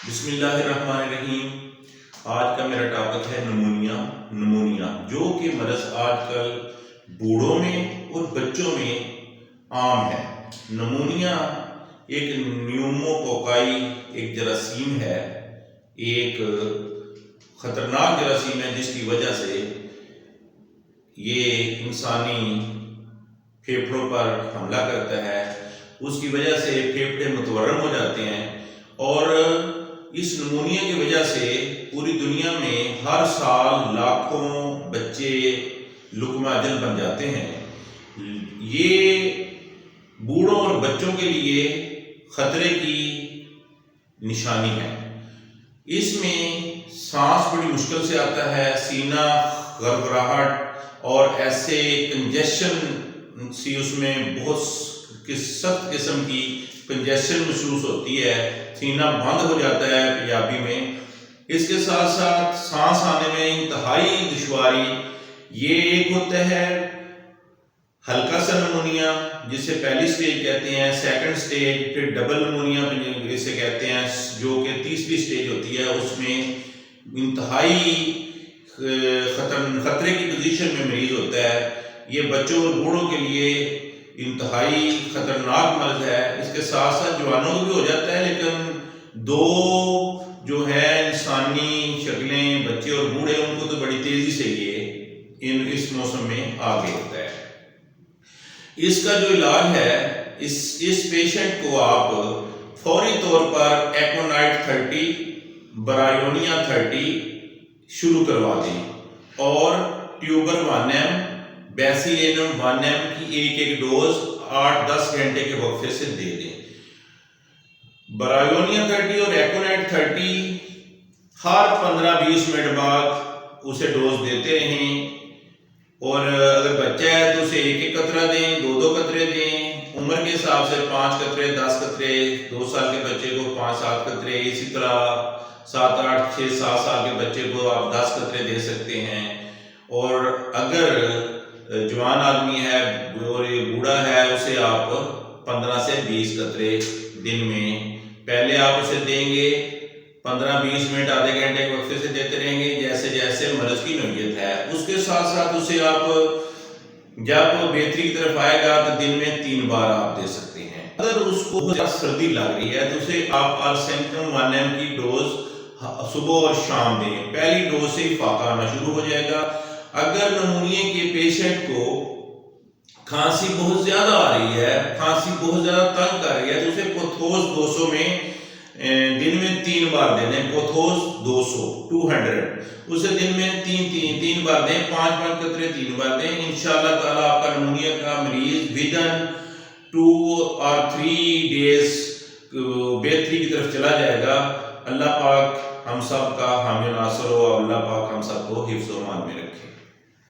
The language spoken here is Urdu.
بسم اللہ الرحمن الرحیم۔ آج کا میرا ٹاپک ہے نمونیا جو کہ مرض آج کل بوڑھوں میں اور بچوں میں عام ہے۔ نمونیا ایک نیوموکوکائی ایک جراثیم ہے، ایک خطرناک جراثیم ہے جس کی وجہ سے یہ انسانی پھیپھڑوں پر حملہ کرتا ہے۔ اس کی وجہ سے پھیپھڑے متورم ہو جاتے ہیں اور اس نمونیا کی وجہ سے پوری دنیا میں ہر سال لاکھوں بچے لقمہ اجل بن جاتے ہیں۔ یہ بوڑھوں اور بچوں کے لیے خطرے کی نشانی ہے۔ اس میں سانس بڑی مشکل سے آتا ہے، سینہ گھبراہٹ اور ایسے کنجیشن سی اس میں بہت سخت قسم کی کنجیشن محسوس ہوتی ہے، سینہ بند ہو جاتا ہے پنجابی میں۔ اس کے ساتھ ساتھ سانس آنے میں انتہائی دشواری۔ یہ ایک ہوتا ہے ہلکا سا نمونیا جسے پہلی سٹیج کہتے ہیں، سیکنڈ سٹیج، پھر ڈبل نمونیا جسے کہتے ہیں جو کہ تیسری سٹیج ہوتی ہے۔ اس میں انتہائی خطرے کی پوزیشن میں مریض ہوتا ہے۔ یہ بچوں اور بوڑھوں کے لیے انتہائی خطرناک مرض ہے۔ اس کے ساتھ ساتھ جوانوں کو بھی ہو جاتا ہے، لیکن دو جو ہے انسانی شکلیں، بچے اور بوڑھے، ان کو تو بڑی تیزی سے یہ اس موسم میں آگے ہوتا ہے۔ اس کا جو علاج ہے، اس پیشنٹ کو آپ فوری طور پر ایکونائٹ 30 برایونیا 30 شروع کروا دیں اور ٹیوبر 1M بیسیلینم 1M کی ایک ڈوز 8-10 گھنٹے کے وقفے سے دے دیں۔ برایونیا 30 اور ایکونائٹ 30 ہر 15-20 منٹ بعد اسے ڈوز دیتے رہیں، اور اگر بچہ ہے تو اسے ایک قطرہ دیں، 2 قطرے دیں، عمر کے حساب سے 5 قطرے، 10 قطرے، 2 سال کے بچے کو 5-7 قطرے، اسی طرح 7-8-6-7 سال کے بچے کو آپ 10 قطرے دے سکتے ہیں۔ اور اگر جوان آدمی ہے اور یہ بوڑھا ہے، اسے آپ 15 سے 20 قطرے دن میں پہلے آپ اسے دیں گے، 15-20 منٹ آدھے گھنٹے کے وقفے سے دیتے رہیں گے جیسے جیسے مرض کی نوعیت ہے۔ اس کے ساتھ ساتھ اسے آپ جب بہتری کی طرف آئے گا تو دن میں 3 بار آپ دے سکتے ہیں۔ اگر اس کو سردی لگ رہی ہے تو اسے آپ آرسینٹم 1M کی ڈوز صبح اور شام دیں، پہلی ڈوز سے ہی فاقہ آنا شروع ہو جائے گا۔ اگر نمونیا کے پیشنٹ کو کھانسی بہت زیادہ آ رہی ہے، کھانسی بہت زیادہ تنگ کر رہی ہے، تو اسے پوتھوس 200 میں دن میں 3 بار دے دیں۔ پوتھوس 200 اسے دن میں 3 بار دیں، 5 قطرے 3 بار دیں۔ انشاءاللہ تعالیٰ آپ کا نمونیا کا مریض ودن 2 اور 3 ڈیز بہتری کی طرف چلا جائے گا۔ اللہ پاک ہم سب کا حامی و ناصر ہو، اور اللہ پاک ہم سب کو حفظ و امان میں رکھے۔